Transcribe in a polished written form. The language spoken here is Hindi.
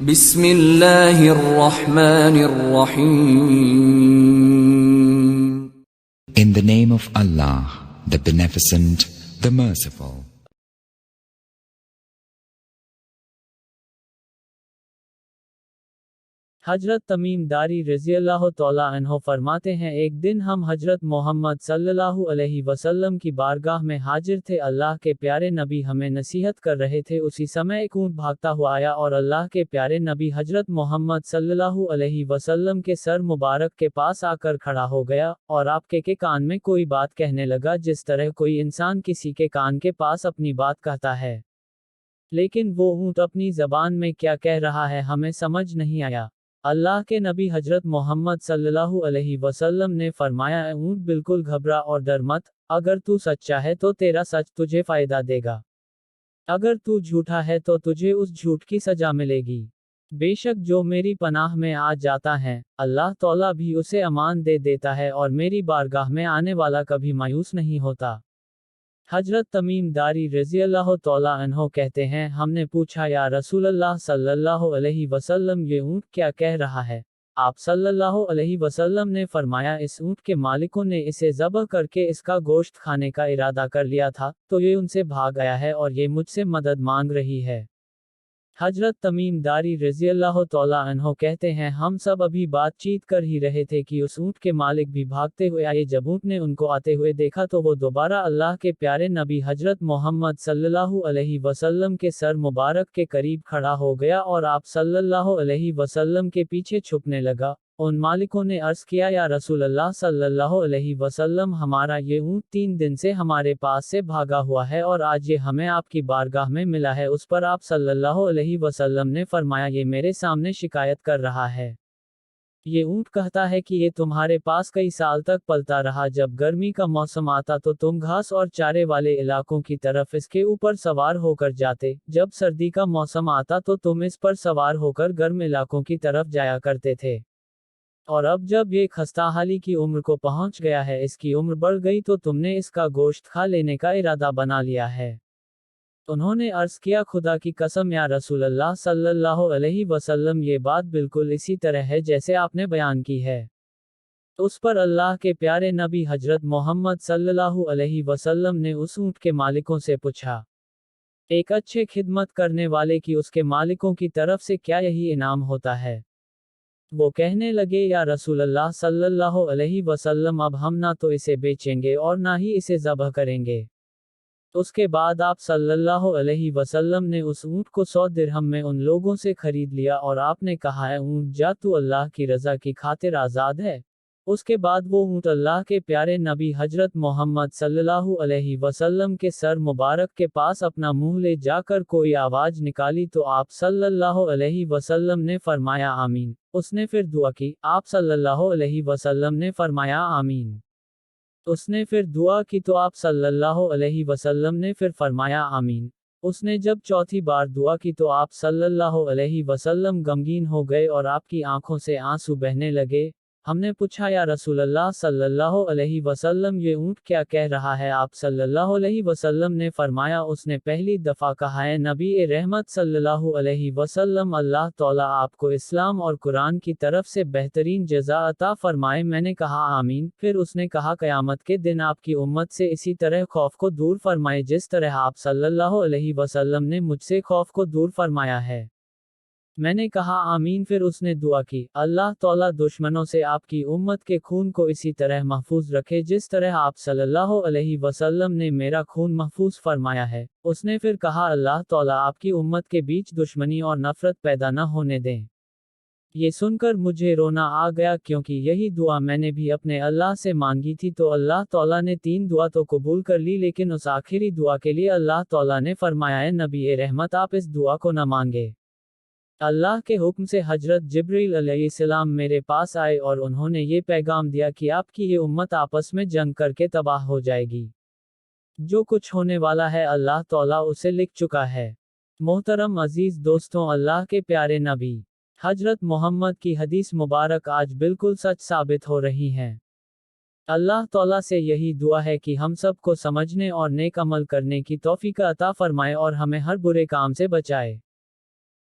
बिस्मिल्लाहिर्रहमानिर्रहीम। In the name of Allah, the Beneficent, the Merciful. हजरत तमीम दारी रज़ियल्लाहु तआला अन्हो फरमाते हैं, एक दिन हम हजरत मोहम्मद सल्लल्लाहु अलैहि वसल्लम की बारगाह में हाजिर थे। अल्लाह के प्यारे नबी हमें नसीहत कर रहे थे। उसी समय एक ऊंट भागता हुआ आया और अल्लाह के प्यारे नबी हजरत मोहम्मद सल्लल्लाहु अलैहि वसल्लम के सर मुबारक के पास आकर खड़ा हो गया और आपके के कान में कोई बात कहने लगा, जिस तरह कोई इंसान किसी के कान के पास अपनी बात कहता है। लेकिन वो ऊंट अपनी ज़बान में क्या कह रहा है हमें समझ नहीं आया। अल्लाह के नबी हजरत मोहम्मद सल्लल्लाहु अलैहि वसल्लम ने फरमाया, ऊंट बिल्कुल घबरा और डर मत। अगर तू सच्चा है तो तेरा सच तुझे फायदा देगा, अगर तू झूठा है तो तुझे उस झूठ की सजा मिलेगी। बेशक जो मेरी पनाह में आ जाता है, अल्लाह तौला भी उसे अमान दे देता है और मेरी बारगाह में आने वाला कभी मायूस नहीं होता। हजरत तमीम दारी रज़ियल्लाहु तआला अन्हो कहते हैं, हमने पूछा, या रसूलल्लाह सल्लल्लाहु अलैहि वसल्लम, ये ऊंट क्या कह रहा है? आप सल्लल्लाहु अलैहि वसल्लम ने फरमाया, इस ऊंट के मालिकों ने इसे ज़ब्ह करके इसका गोश्त खाने का इरादा कर लिया था, तो ये उनसे भाग गया है और ये मुझसे मदद मांग रही है। हजरत तमीम दारी रज़ियल्लाहु तआला अन्हो कहते हैं, हम सब अभी बातचीत कर ही रहे थे कि उस ऊंट के मालिक भी भागते हुए आए। जब ऊंट ने उनको आते हुए देखा तो वो दोबारा अल्लाह के प्यारे नबी हजरत मोहम्मद सल्लल्लाहु अलैहि वसल्लम के सर मुबारक के करीब खड़ा हो गया और आप सल्लल्लाहु अलैहि वसल्लम के पीछे छुपने लगा। उन मालिकों ने अर्ज किया, या रसूलल्लाह सल्लल्लाहु अलैहि वसल्लम, हमारा ये ऊंट 3 दिन से हमारे पास से भागा हुआ है और आज ये हमें आपकी बारगाह में मिला है। उस पर आप सल्लल्लाहु अलैहि वसल्लम ने फरमाया, ये मेरे सामने शिकायत कर रहा है। ये ऊंट कहता है कि ये तुम्हारे पास कई साल तक पलता रहा। जब गर्मी का मौसम आता तो तुम घास और चारे वाले इलाकों की तरफ इसके ऊपर सवार होकर जाते, जब सर्दी का मौसम आता तो तुम इस पर सवार होकर गर्म इलाकों की तरफ जाया करते थे। और अब जब ये खस्ताहाली की उम्र को पहुंच गया है, इसकी उम्र बढ़ गई, तो तुमने इसका गोश्त खा लेने का इरादा बना लिया है। उन्होंने अर्ज किया, खुदा की कसम या रसूलल्लाह सल्लल्लाहु अलैहि वसल्लम, ये बात बिल्कुल इसी तरह है जैसे आपने बयान की है। उस पर अल्लाह के प्यारे नबी हजरत मोहम्मद सल्लल्लाहु अलैहि वसल्लम ने उस ऊंट के मालिकों से पूछा, एक अच्छे खिदमत करने वाले की उसके मालिकों की तरफ से क्या यही इनाम होता है? वो कहने लगे, या रसूलल्लाह सल्लल्लाहु अलैहि वसल्लम, अब हम ना तो इसे बेचेंगे और ना ही इसे ज़ब्ह करेंगे। उसके बाद आप सल्लल्लाहु अलैहि वसल्लम ने उस ऊंट को 100 दिरहम में उन लोगों से खरीद लिया और आपने कहा, है ऊंट जा, तू अल्लाह की रज़ा की खातिर आज़ाद है। उसके बाद वो ऊंट अल्लाह के प्यारे नबी हजरत मोहम्मद सल्लल्लाहु अलैहि वसल्लम के सर मुबारक के पास अपना मुंह ले जाकर कोई आवाज़ निकाली तो आप सल्लल्लाहु अलैहि वसल्लम ने फरमाया, आमीन। उसने फिर दुआ की, आप सल्लल्लाहु अलैहि वसल्लम ने फरमाया, आमीन। उसने फिर दुआ की तो आप सल्लल्लाहु अलैहि वसल्लम ने फिर फरमाया, आमीन। उसने जब चौथी बार दुआ की तो आप सल्लल्लाहु अलैहि वसल्लम गमगीन हो गए और आपकी आंखों से आंसू बहने लगे। हमने पूछा, या रसूलल्लाह सल्लल्लाहु अलैहि वसल्लम, ये ऊंट क्या कह रहा है? आप सल्लल्लाहु अलैहि वसल्लम ने फरमाया, उसने पहली दफ़ा कहा है, नबी ए रहमत सल्लल्लाहु अलैहि वसल्लम, अल्लाह तौला आपको इस्लाम और कुरान की तरफ से बेहतरीन जज़ा अता फरमाए। मैंने कहा, आमीन। फिर उसने कहा, क़यामत के दिन आपकी उम्मत से इसी तरह खौफ को दूर फरमाए जिस तरह आप सल्लल्लाहु अलैहि वसल्लम ने मुझसे खौफ को दूर फरमाया है। मैंने कहा, आमीन। फिर उसने दुआ की, अल्लाह तौला दुश्मनों से आपकी उम्मत के खून को इसी तरह महफूज रखे जिस तरह आप सल्लल्लाहु अलैहि वसल्लम ने मेरा खून महफूज फरमाया है। उसने फिर कहा, अल्लाह तौला आपकी उम्मत के बीच दुश्मनी और नफरत पैदा न होने दें। ये सुनकर मुझे रोना आ गया, क्योंकि यही दुआ मैंने भी अपने अल्लाह से मांगी थी। तो अल्लाह तौला ने 3 दुआ तो कबूल कर ली, लेकिन उस आखिरी दुआ के लिए अल्लाह तौला ने फरमाया, नबी ए रहमत, आप इस दुआ को न मांगे। अल्लाह के हुक्म से हजरत जिब्रील अलैहिस्सलाम मेरे पास आए और उन्होंने ये पैगाम दिया कि आपकी ये उम्मत आपस में जंग करके तबाह हो जाएगी। जो कुछ होने वाला है अल्लाह तौला उसे लिख चुका है। मोहतरम अजीज दोस्तों, अल्लाह के प्यारे नबी हजरत मोहम्मद की हदीस मुबारक आज बिल्कुल सच साबित हो रही हैं। अल्लाह तौला से यही दुआ है कि हम सब को समझने और नेक अमल करने की तौफीक अता फरमाए और हमें हर बुरे काम से बचाए।